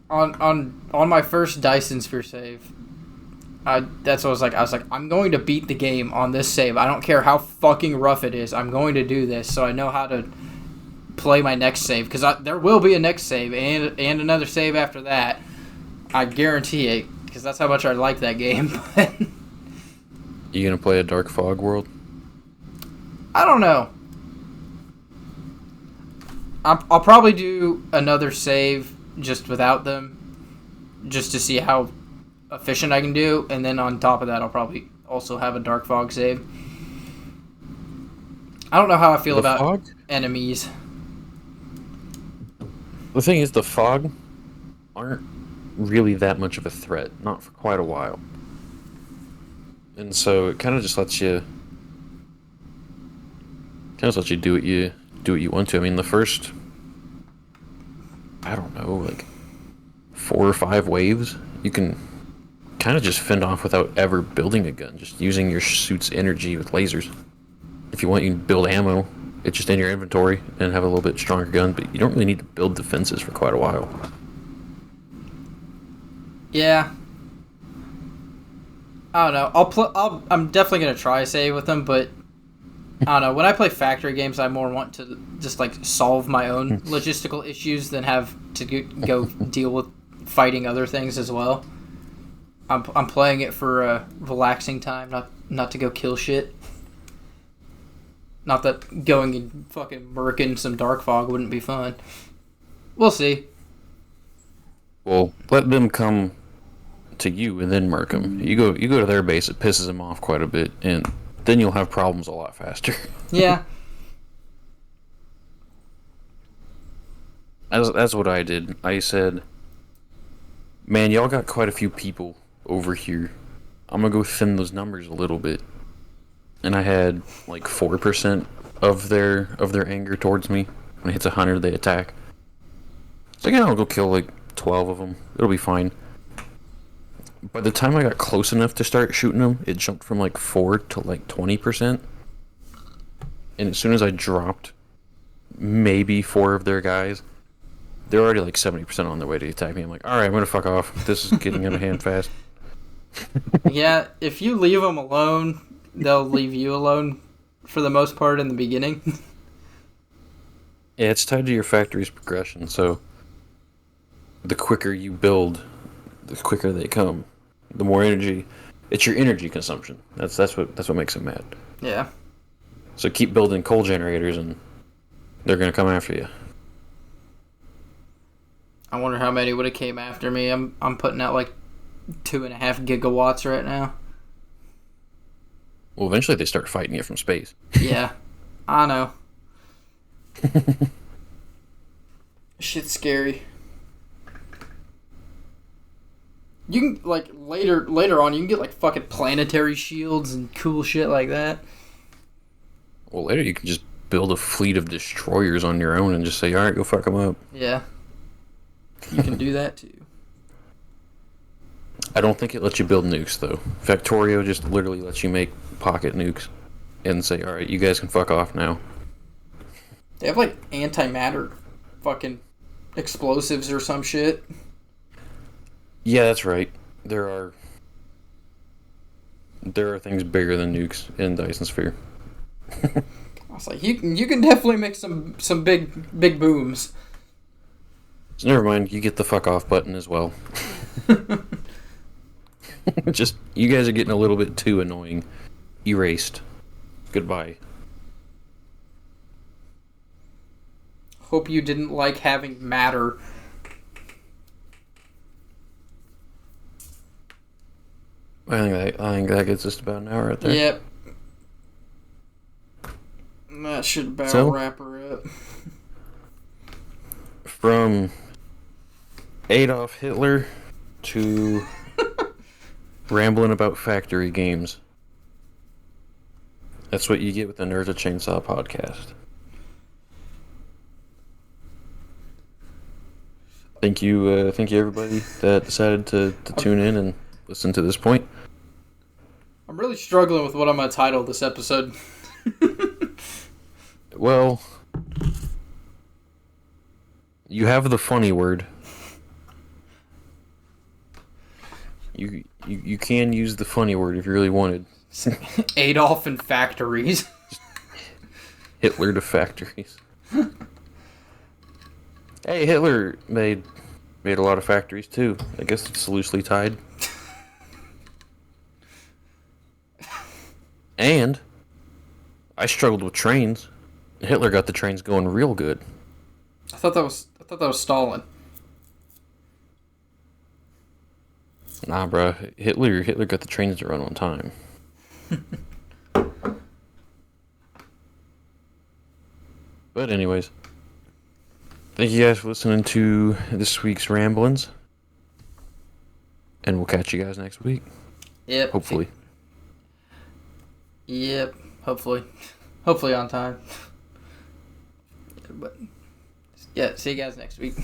On my first Dyson Sphere save, that's what I was like, I'm going to beat the game on this save. I don't care how fucking rough it is. I'm going to do this so I know how to play my next save, because there will be a next save and another save after that. I guarantee it, because that's how much I like that game. You gonna play a Dark Fog world? I don't know. I'll probably do another save just without them, just to see how efficient I can do, and then on top of that, I'll probably also have a Dark Fog save. I don't know how I feel about fog? enemies. The thing is, the fog aren't really that much of a threat, not for quite a while. And so it kind of just lets you do what you want to. I mean, the first, I don't know, like 4 or 5 waves, you can kind of just fend off without ever building a gun, just using your suit's energy with lasers. If you want, you can build ammo. It's just in your inventory and have a little bit stronger gun, but you don't really need to build defenses for quite a while. Yeah. I don't know. I'm definitely gonna try a save with them, but I don't know. When I play factory games, I more want to just like solve my own logistical issues than have to go deal with fighting other things as well. I'm playing it for relaxing time, not to go kill shit. Not that going and fucking murking some dark fog wouldn't be fun. We'll see. Well, let them come to you and then murk them. You go to their base, it pisses them off quite a bit, and then you'll have problems a lot faster. Yeah. That's what I did. I said, man, y'all got quite a few people over here. I'm gonna go thin those numbers a little bit. And I had like 4% of their anger towards me. When it hits 100, they attack. So again, I'll go kill like 12 of them. It'll be fine. By the time I got close enough to start shooting them, it jumped from like 4 to like 20%. And as soon as I dropped maybe 4 of their guys, they're already like 70% on their way to attack me. I'm like, alright, I'm gonna fuck off. This is getting out of hand fast. Yeah, if you leave them alone, they'll leave you alone for the most part in the beginning. Yeah, it's tied to your factory's progression, so the quicker you build, the quicker they come. The more energy, it's your energy consumption. That's what makes it mad. Yeah. So keep building coal generators, and they're gonna come after you. I wonder how many would have came after me. I'm putting out like 2.5 gigawatts right now. Well, eventually they start fighting you from space. Yeah, I know. Shit's scary. You can like later on you can get like fucking planetary shields and cool shit like that. Well, later you can just build a fleet of destroyers on your own and just say, alright, go fuck them up. Yeah. You can do that too. I don't think it lets you build nukes, though. Factorio just literally lets you make pocket nukes and say, alright, you guys can fuck off now. They have like antimatter fucking explosives or some shit. Yeah, that's right. There are things bigger than nukes in Dyson Sphere. I was like, you can definitely make some big booms. So never mind, you get the fuck off button as well. Just, you guys are getting a little bit too annoying. Erased. Goodbye. Hope you didn't like having matter. I think that gets just about an hour right there. Yep. That should about wrap her up. From Adolf Hitler to rambling about factory games. That's what you get with the Nerds of Chainsaw podcast. Thank you everybody that decided to tune in and listen to this point. I'm really struggling with what I'm going to title this episode. Well, you have the funny word. You can use the funny word if you really wanted. Adolf and factories. Hitler to factories. Hey, Hitler made a lot of factories too. I guess it's loosely tied. And I struggled with trains. Hitler got the trains going real good. I thought that was Stalin. Nah, bro. Hitler got the trains to run on time. But anyways, thank you guys for listening to this week's ramblings, and we'll catch you guys next week. Yep. Hopefully. Yep. Hopefully on time. But yeah, see you guys next week.